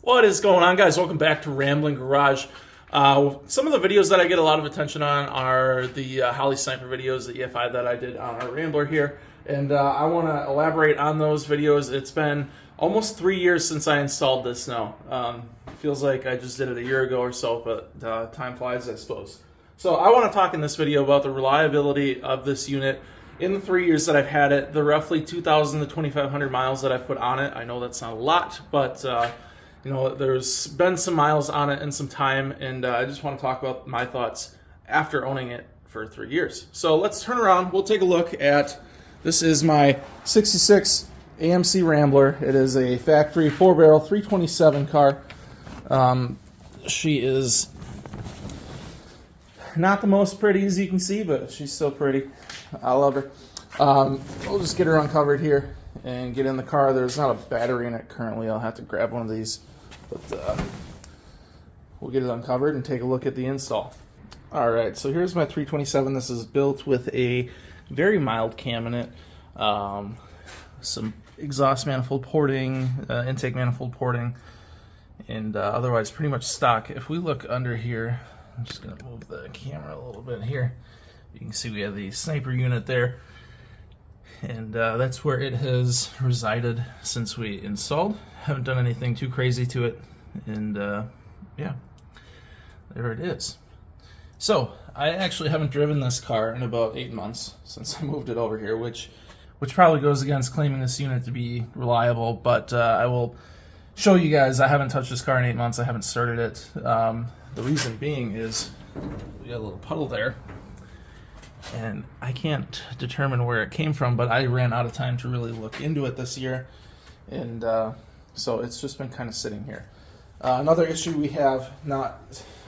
What is going on, guys? Welcome back to Rambling Garage. Some of the videos that I get a lot of attention on are the Holley sniper videos, the EFI that I did on our Rambler here. And I want to elaborate on those videos. It's been almost 3 years since I installed this now. Feels like I just did it a year ago or so, but time flies, I suppose. So I want to talk in this video about the reliability of this unit in the 3 years that I've had it, the roughly 2,000 to 2,500 miles that I've put on it. I know that's not a lot, but you know, there's been some miles on it and some time, and I just want to talk about my thoughts after owning it for 3 years. So let's turn around. We'll take a look at, this is my 66 AMC Rambler. It is a factory 4-barrel 327 car. She is not the most pretty, as you can see, but she's still pretty. I love her. We'll just get her uncovered here and get in the car. There's not a battery in it currently. I'll have to grab one of these, but we'll get it uncovered and take a look at the install. All right, so here's my 327. This is built with a very mild cam in it, some exhaust manifold porting, intake manifold porting, and otherwise pretty much stock. If we look under here, I'm just going to move the camera a little bit here. You can see we have the sniper unit there, and that's where it has resided since we installed. Haven't done anything too crazy to it, and yeah, there it is. So I actually haven't driven this car in about 8 months since I moved it over here, which probably goes against claiming this unit to be reliable, but I will show you guys. I haven't touched this car in 8 months. I haven't started it. The reason being is we got a little puddle there, and I can't determine where it came from, but I ran out of time to really look into it this year, and so it's just been kind of sitting here. Another issue we have,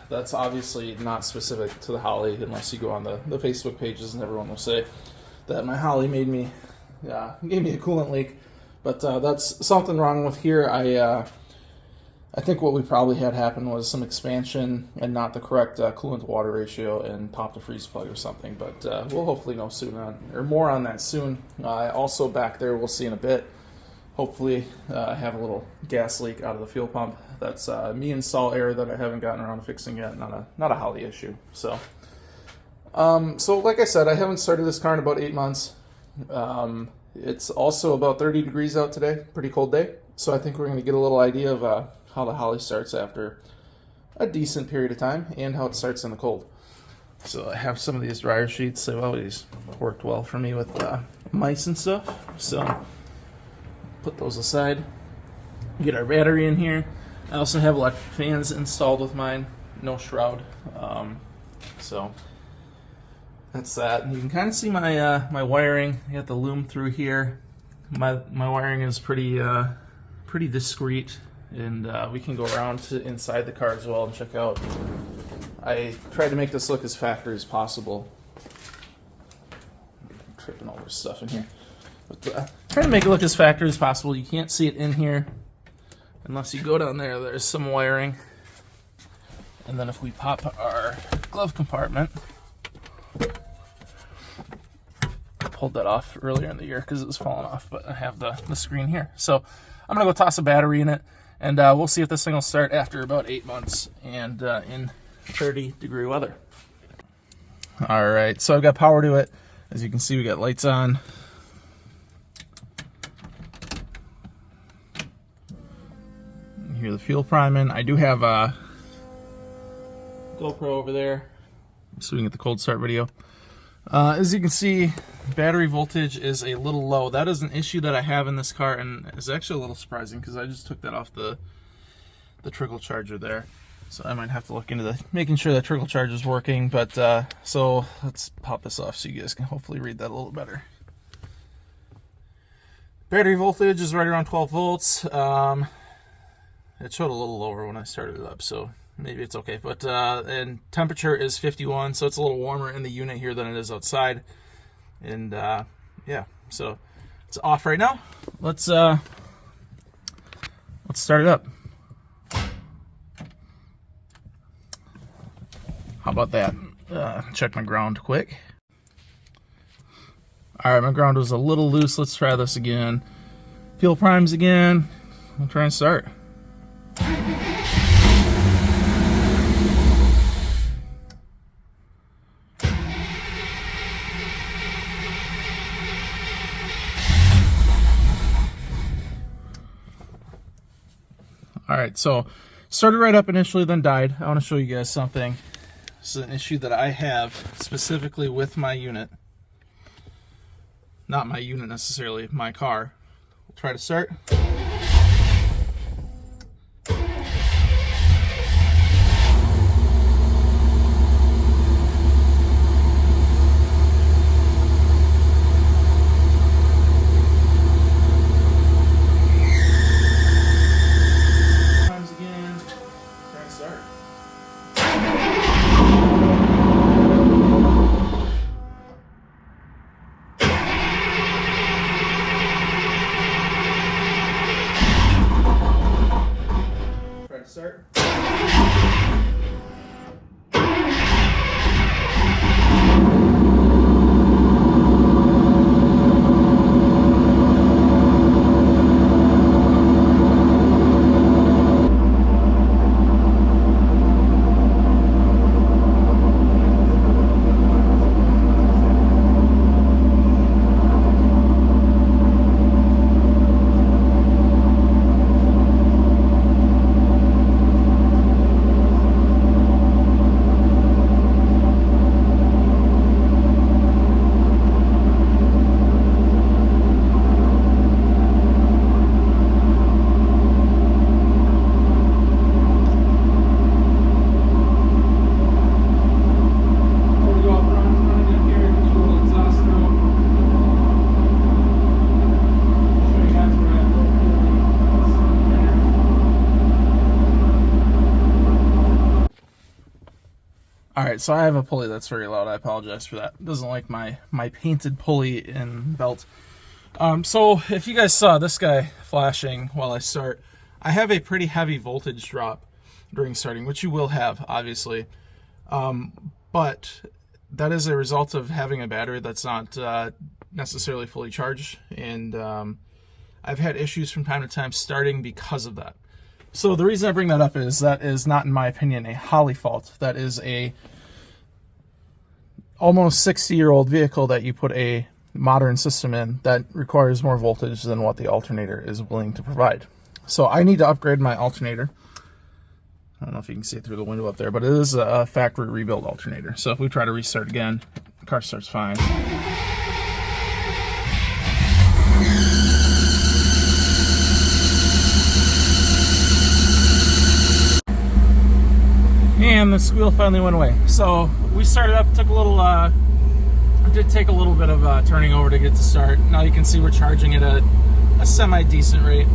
that's obviously not specific to the Holley, unless you go on the Facebook pages, and everyone will say that my Holley gave me a coolant leak, but that's something wrong with here. I think what we probably had happen was some expansion and not the correct coolant to water ratio, and popped a freeze plug or something, but we'll hopefully know more on that soon. Also back there, we'll see in a bit, hopefully I have a little gas leak out of the fuel pump. That's me install error that I haven't gotten around to fixing yet, not a Holley issue. So like I said, I haven't started this car in about 8 months. It's also about 30 degrees out today, pretty cold day, so I think we're going to get a little idea of how the Holley starts after a decent period of time, and how it starts in the cold. So I have some of these dryer sheets. They've always worked well for me with mice and stuff, so put those aside. Get our battery in here. I also have electric fans installed with mine, no shroud, so that's that. And you can kind of see my my wiring. I got the loom through here. My wiring is pretty discreet, and we can go around to inside the car as well and check out. I tried to make this look as factory as possible. I'm tripping over stuff in here, but trying to make it look as factory as possible. You can't see it in here unless you go down there. There's some wiring, and then if we pop our glove compartment, I pulled that off earlier in the year because it was falling off, but I have the screen here. So I'm gonna go toss a battery in it, and we'll see if this thing will start after about 8 months and in 30-degree weather. All right, so I've got power to it. As you can see, we got lights on. You hear the fuel priming. I do have a GoPro over there, so we can get the cold start video. As you can see, battery voltage is a little low. That is an issue that I have in this car, and it's actually a little surprising because I just took that off the trickle charger there. So I might have to look into making sure that trickle charger is working. But so let's pop this off so you guys can hopefully read that a little better. Battery voltage is right around 12 volts. It showed a little lower when I started it up, so maybe it's okay. But and temperature is 51, so it's a little warmer in the unit here than it is outside. And yeah, so it's off right now. Let's start it up. How about that? Check my ground quick. All right, my ground was a little loose. Let's try this again. Fuel primes again. We'll try and start. All right, so started right up initially, then died. I want to show you guys something. This is an issue that I have specifically with my unit. Not my unit necessarily, my car. We'll try to start. Start. Alright, so I have a pulley that's very loud. I apologize for that. It doesn't like my painted pulley in belt. So if you guys saw this guy flashing while I start, I have a pretty heavy voltage drop during starting, which you will have, obviously. But that is a result of having a battery that's not necessarily fully charged. And I've had issues from time to time starting because of that. So the reason I bring that up is that is not, in my opinion, a Holley fault. That is a almost 60-year-old vehicle that you put a modern system in that requires more voltage than what the alternator is willing to provide. So I need to upgrade my alternator. I don't know if you can see it through the window up there, but it is a factory rebuild alternator. So if we try to restart again, the car starts fine. And the squeal finally went away. So we started up, took a little, it did take a little bit of turning over to get to start. Now you can see we're charging at a semi-decent rate.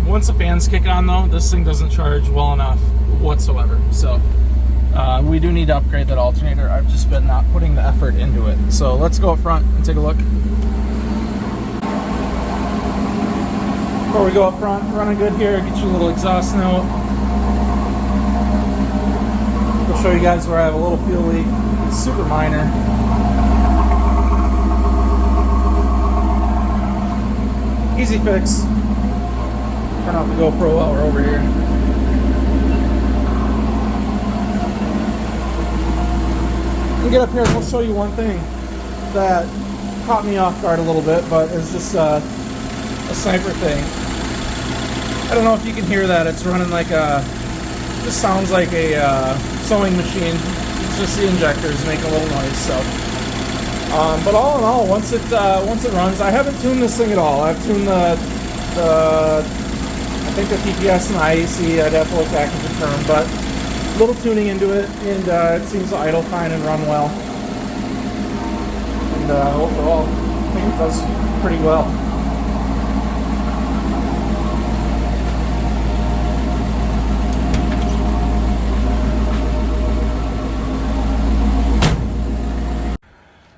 Once the fans kick on though, this thing doesn't charge well enough whatsoever. So we do need to upgrade that alternator. I've just been not putting the effort into it. So let's go up front and take a look. Before we go up front, running good here, get you a little exhaust note. I'll show you guys where I have a little fuel leak. It's super minor. Easy fix. Turn off the GoPro while we're over here. We'll get up here and we'll show you one thing that caught me off guard a little bit, but it's just a sniper thing. I don't know if you can hear that. It's running like a, just sounds like a sewing machine. It's just the injectors making a little noise. So, but all in all, once it runs, I haven't tuned this thing at all. I've tuned the I think the TPS and the IAC. I'd have to look back and confirm, but a little tuning into it, and it seems to idle fine and run well. And overall, I think it does pretty well.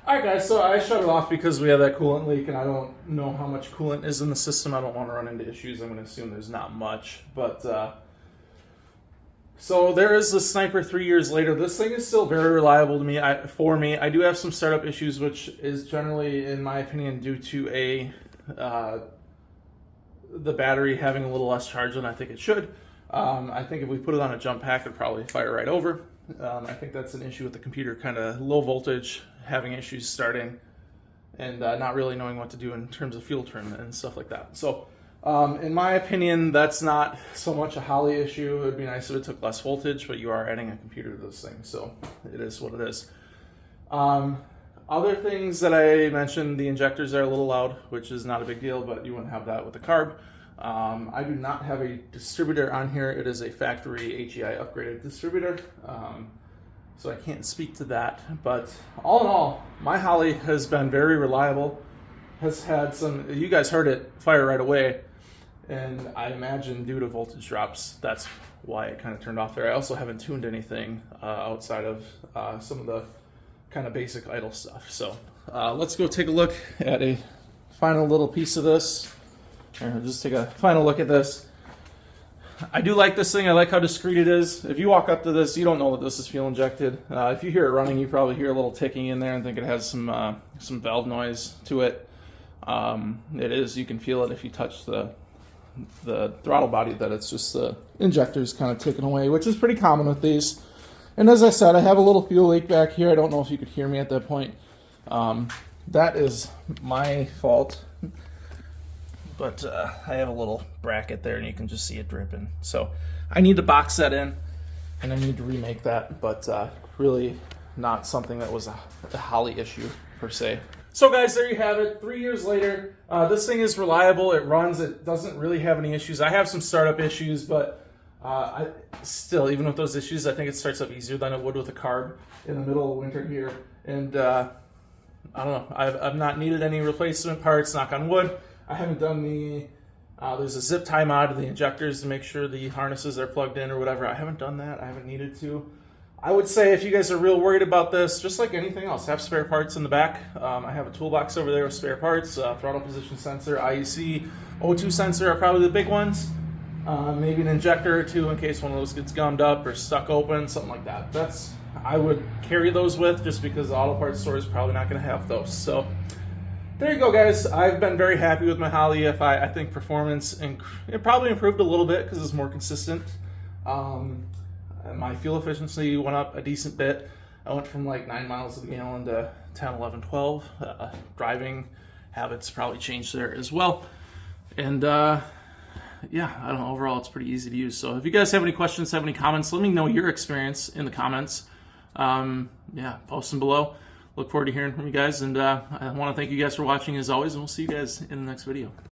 Alright guys, so I shut it off because we have that coolant leak and I don't know how much coolant is in the system. I don't want to run into issues. I'm going to assume there's not much. But, so there is the Sniper 3 years later. This thing is still very reliable to me. For me, I do have some startup issues, which is generally, in my opinion, due to the battery having a little less charge than I think it should. I think if we put it on a jump pack, it'd probably fire right over. I think that's an issue with the computer, kind of low voltage, having issues starting, and not really knowing what to do in terms of fuel turn and stuff like that. So In my opinion, that's not so much a Holley issue. It would be nice if it took less voltage, but you are adding a computer to this thing, so it is what it is. Other things that I mentioned, the injectors are a little loud, which is not a big deal, but you wouldn't have that with the carb. I do not have a distributor on here. It is a factory HEI upgraded distributor, so I can't speak to that. But all in all, my Holley has been very reliable, has had some, you guys heard it fire right away, and I imagine due to voltage drops, that's why it kind of turned off there. I also haven't tuned anything outside of some of the kind of basic idle stuff. So let's go take a look at a final little piece of this. Here, just take a final look at this. I do like this thing. I like how discreet it is. If you walk up to this, you don't know that this is fuel injected. If you hear it running, you probably hear a little ticking in there and think it has some valve noise to it. It is. You can feel it if you touch the throttle body, that it's just the injectors kind of ticking away, which is pretty common with these. And as I said, I have a little fuel leak back here. I don't know if you could hear me at that point. That is my fault. But I have a little bracket there, and you can just see it dripping. So I need to box that in, and I need to remake that. But really not something that was a Holley issue, per se. So guys, there you have it. 3 years later, this thing is reliable. It runs. It doesn't really have any issues. I have some startup issues, but I still, even with those issues, I think it starts up easier than it would with a carb in the middle of winter here. And I don't know. I've not needed any replacement parts, knock on wood. I haven't done there's a zip tie mod to the injectors to make sure the harnesses are plugged in or whatever. I haven't done that. I haven't needed to. I would say if you guys are real worried about this, just like anything else, have spare parts in the back. I have a toolbox over there with spare parts, throttle position sensor, IEC, O2 sensor are probably the big ones. Maybe an injector or two in case one of those gets gummed up or stuck open, something like that. I would carry those with, just because the auto parts store is probably not going to have those. So there you go, guys. I've been very happy with my Holley EFI. I think performance, it probably improved a little bit because it's more consistent. My fuel efficiency went up a decent bit. I went from like 9 miles a gallon to 10, 11, 12. Driving habits probably changed there as well. And yeah, I don't know, overall it's pretty easy to use. So if you guys have any questions, have any comments, let me know your experience in the comments. Yeah, post them below. Look forward to hearing from you guys, and I want to thank you guys for watching as always, and we'll see you guys in the next video.